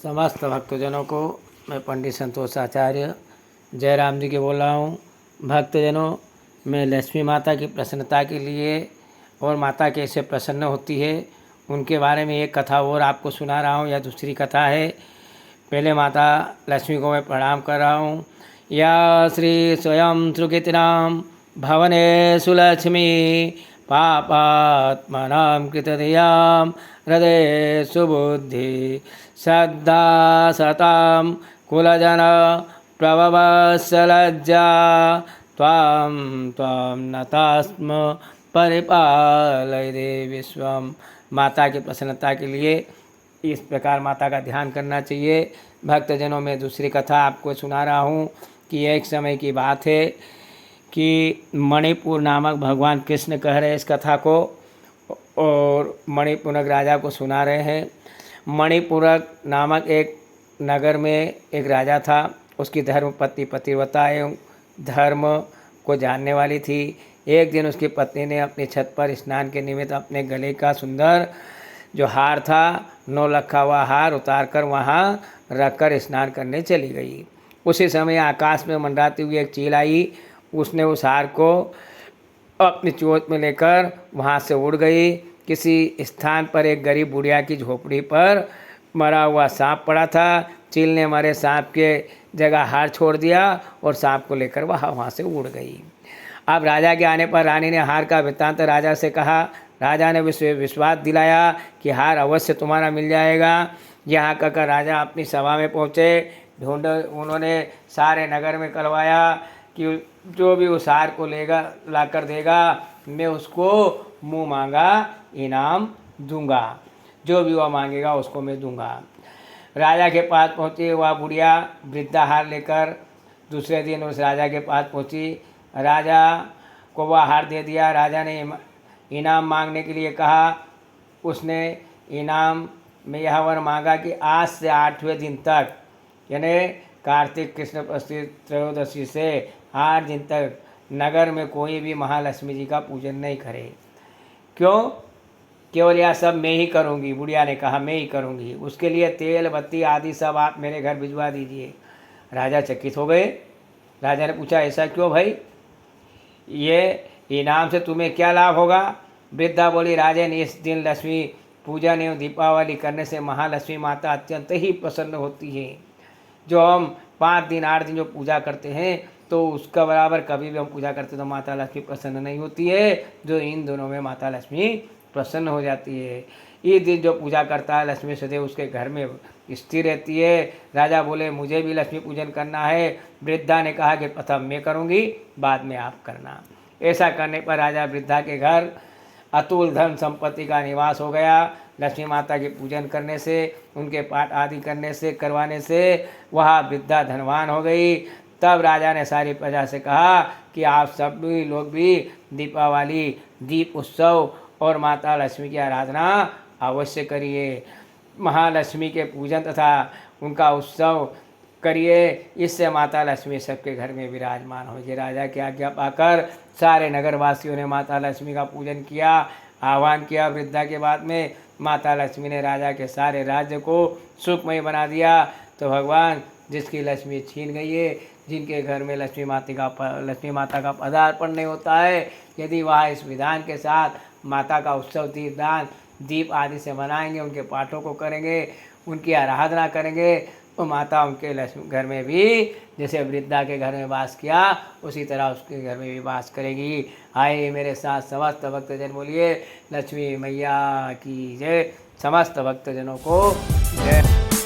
समस्त भक्तजनों को मैं पंडित संतोष आचार्य जयराम जी के बोल रहा हूँ। भक्तजनों, मैं लक्ष्मी माता की प्रसन्नता के लिए और माता कैसे प्रसन्न होती है उनके बारे में एक कथा और आपको सुना रहा हूँ। यह दूसरी कथा है। पहले माता लक्ष्मी को मैं प्रणाम कर रहा हूँ। या श्री स्वयं सुकृतिनाम भवनेषु लक्ष्मी पापात्मनां कृतधियां हृदये सुबुद्धि श्रद्धा सतां कुलजन प्रभवत्सलज्जा त्वां त्वां नतास्म परिपालय दे विश्वम। माता की प्रसन्नता के लिए इस प्रकार माता का ध्यान करना चाहिए। भक्तजनों में दूसरी कथा आपको सुना रहा हूँ कि एक समय की बात है कि मणिपुर नामक भगवान कृष्ण कह रहे इस कथा को और मणिपुरक राजा को सुना रहे हैं। मणिपुरक नामक एक नगर में एक राजा था। उसकी धर्मपत्नी पतिव्रता एवं धर्म को जानने वाली थी। एक दिन उसकी पत्नी ने अपनी छत पर स्नान के निमित्त अपने गले का सुंदर जो हार था, 9 लखा हुआ हार उतार कर वहाँ रखकर स्नान करने चली गई। उसी समय आकाश में मंडराती हुई एक चील आई। उसने उस हार को अपनी चोंच में लेकर वहाँ से उड़ गई। किसी स्थान पर एक गरीब बुढ़िया की झोपड़ी पर मरा हुआ सांप पड़ा था। चील ने मरे सांप के जगह हार छोड़ दिया और सांप को लेकर वहाँ से उड़ गई। अब राजा के आने पर रानी ने हार का वृत्तांत राजा से कहा। राजा ने विश्वास दिलाया कि हार अवश्य तुम्हारा मिल जाएगा। यहाँ कहकर राजा अपनी सभा में पहुँचे। उन्होंने सारे नगर में करवाया कि जो भी उस हार को ला कर देगा मैं उसको मुँह मांगा इनाम दूंगा। जो भी वह मांगेगा उसको मैं दूंगा। राजा के पास पहुँची वह बुढ़िया वृद्धा हार लेकर दूसरे दिन उस राजा के पास पहुँची। राजा को वह हार दे दिया। राजा ने इनाम मांगने के लिए कहा। उसने इनाम में यह वर मांगा कि आज से 8वें दिन तक यानी कार्तिक कृष्ण पक्ष त्रयोदशी से 8 दिन तक नगर में कोई भी महालक्ष्मी जी का पूजन नहीं करे। क्यों? केवल यह सब मैं ही करूँगी। बुढ़िया ने कहा मैं ही करूँगी। उसके लिए तेल बत्ती आदि सब आप मेरे घर भिजवा दीजिए। राजा चकित हो गए। राजा ने पूछा ऐसा क्यों भाई? ये इनाम से तुम्हें क्या लाभ होगा? वृद्धा बोली राजन, इस दिन लक्ष्मी पूजन एवं दीपावली करने से महालक्ष्मी माता अत्यंत ही प्रसन्न होती है। जो हम 5 दिन 8 दिन जो पूजा करते हैं तो उसका बराबर कभी भी हम पूजा करते तो माता लक्ष्मी प्रसन्न नहीं होती है। जो इन दोनों में माता लक्ष्मी प्रसन्न हो जाती है। इस दिन जो पूजा करता है लक्ष्मी सदैव उसके घर में स्थिर रहती है। राजा बोले मुझे भी लक्ष्मी पूजन करना है। वृद्धा ने कहा कि प्रथम मैं करूँगी, बाद में आप करना। ऐसा करने पर राजा वृद्धा के घर अतुल धन संपत्ति का निवास हो गया। लक्ष्मी माता के पूजन करने से, उनके पाठ आदि करवाने से वह वृद्धा धनवान हो गई। तब राजा ने सारी प्रजा से कहा कि आप सभी लोग भी दीपावली, दीप उत्सव और माता लक्ष्मी की आराधना अवश्य करिए। महालक्ष्मी के पूजन तथा उनका उत्सव करिए। इससे माता लक्ष्मी सबके घर में विराजमान होगी। राजा की आज्ञा पाकर सारे नगरवासियों ने माता लक्ष्मी का पूजन किया, आह्वान किया। वृद्धा के बाद में माता लक्ष्मी ने राजा के सारे राज्य को सुखमय बना दिया। तो भगवान जिसकी लक्ष्मी छीन गई है, जिनके घर में लक्ष्मी माता का पदार्पण नहीं होता है, यदि वह इस विधान के साथ माता का उत्सव दीपदान दीप आदि से मनाएंगे, उनके पाठों को करेंगे, उनकी आराधना करेंगे तो माता उनके लक्ष्मी घर में भी जैसे वृद्धा के घर में वास किया उसी तरह उसके घर में भी वास करेगी। आए मेरे साथ समस्त भक्तजन बोलिए लक्ष्मी मैया की जय। समस्त भक्तजनों को जय।